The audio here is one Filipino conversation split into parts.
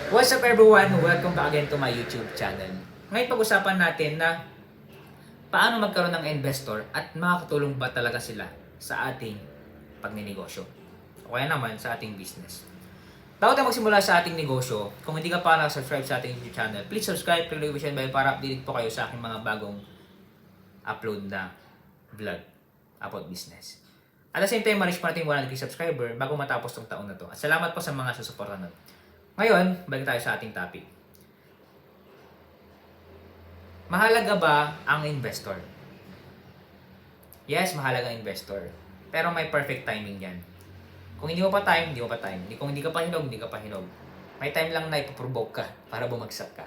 What's up everyone? Welcome back again to my YouTube channel. Ngayon pag-usapan natin na paano magkaroon ng investor at makakatulong ba talaga sila sa ating pagninegosyo o kaya naman sa ating business. Bago tayo magsimula sa ating negosyo, kung hindi ka pa nakasubscribe sa ating YouTube channel, please subscribe, click the notification bell para updated po kayo sa aking mga bagong upload na vlog about business. At the same time, ma-reach po natin 100k subscriber bago matapos tong taon na to. At salamat po sa mga susuporta nun. Ngayon, balik tayo sa ating topic. Mahalaga ba ang investor? Yes, mahalaga ang investor. Pero may perfect timing yan. Kung hindi mo pa time, hindi mo pa time. Kung hindi ka pa hinog, hindi ka pa hinog. May time lang na ipoprovoke ka para bumagsak ka.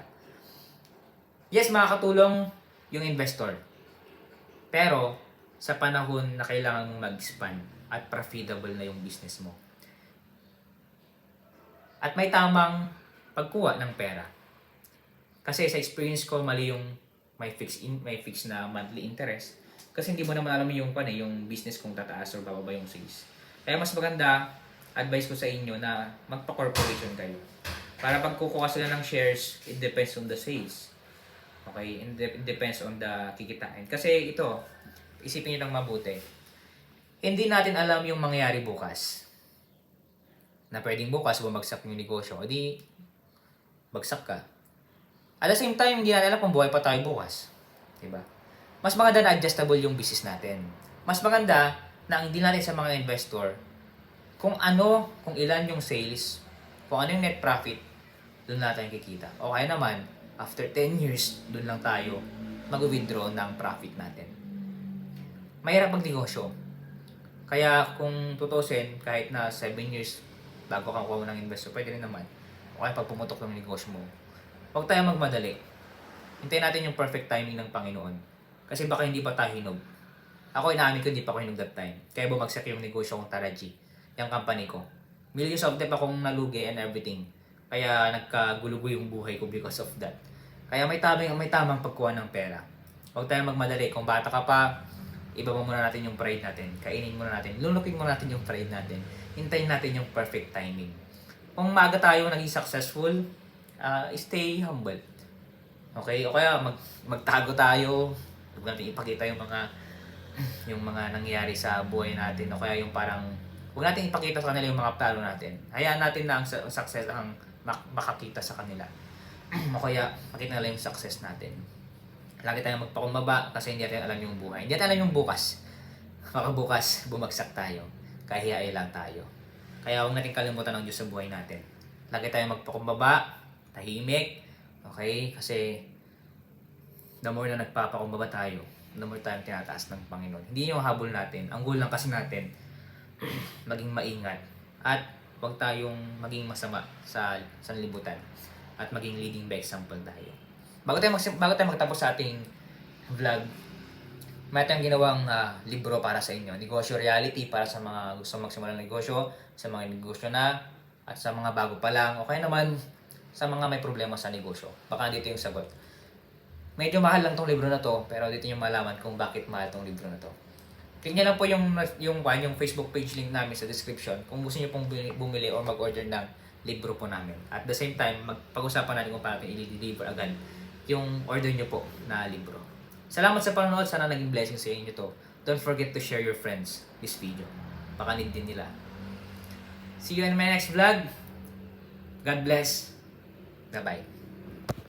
Yes, makakatulong yung investor. Pero, sa panahon na kailangan mong mag-expand at profitable na yung business mo. At may tamang pagkuha ng pera. Kasi sa experience ko, mali yung may fix na monthly interest. Kasi hindi mo naman alam yung business kung tataas or bababa yung sales. Kaya mas maganda, advice ko sa inyo na magpa-corporation kayo. Para pag kukuha sila ng shares, it depends on the sales. Okay? It depends on the kikitain. Kasi ito, isipin nyo lang mabuti. Hindi natin alam yung mangyayari bukas. Na pwedeng bukas bumagsak yung negosyo, o di bagsak ka. At the same time, hindi natin alam kung buhay pa tayo bukas. Diba? Mas maganda na adjustable yung business natin. Mas maganda na ang hindi natin sa mga investor, kung ilan yung sales, kung ano yung net profit, doon natin kikita. O kaya naman, after 10 years, doon lang tayo mag-withdraw ng profit natin. Mahirap mag-negosyo. Kaya kung tutusin, kahit na 7 years bago kang kuha ng investor, pwede rin naman. O kaya pag pumutok ng negosyo mo, huwag tayong magmadali. Hintayin natin yung perfect timing ng Panginoon. Kasi baka hindi pa tayo hinog. Ako, inaamin ko, hindi pa ako hinog that time. Kaya bumagsak yung negosyo kong Taraji, yung company ko. Millions of debt akong nalugi and everything. Kaya nagkagulugo yung buhay ko because of that. Kaya may tamang pagkuha ng pera. Huwag tayong magmadali. Kung bata ka pa, ibaba muna natin yung pride natin. Kainin muna natin. Lunukin muna natin yung pride natin. Hintayin natin yung perfect timing. Kung maaga tayo naging successful, stay humble. Okay? O kaya magtago tayo. Huwag natin ipakita yung mga nangyayari sa buhay natin. O kaya yung parang, huwag natin ipakita sa kanila yung mga plano natin. Hayaan natin na ang success ang makakita sa kanila. O kaya, makita nila yung success natin. Lagi tayong magpakumbaba kasi hindi natin alam yung buhay. Hindi natin alam yung bukas. Baka bukas, bumagsak tayo. Kahiyain lang tayo. Kaya huwag natin kalimutan ng Diyos sa buhay natin. Lagi tayong magpakumbaba, tahimik. Okay? Kasi the more na nagpapakumbaba tayo, the more tayong tinataas ng Panginoon. Hindi yung habol natin. Ang goal lang kasi natin, maging maingat. At huwag tayong maging masama sa sanlibutan. At maging leading by example tayo. Bago tayo magtapos sa ating vlog, may tayong ginawang libro para sa inyo. Negosyo Reality para sa mga gusto magsimula ng negosyo, sa mga negosyo na, at sa mga bago pa lang, o kaya naman sa mga may problema sa negosyo. Baka dito yung sagot. Medyo mahal lang tong libro na to, pero dito yung malaman kung bakit mahal tong libro na to. Click nyo lang po yung Facebook page link namin sa description kung gusto nyo pong bumili o mag-order ng libro po namin. At the same time, pag-usapan natin kung paano i-deliver agad yung order nyo po na libro. Salamat sa panonood. Sana naging blessing sa inyo to. Don't forget to share your friends this video. Baka need din nila. See you in my next vlog. God bless. Bye-bye.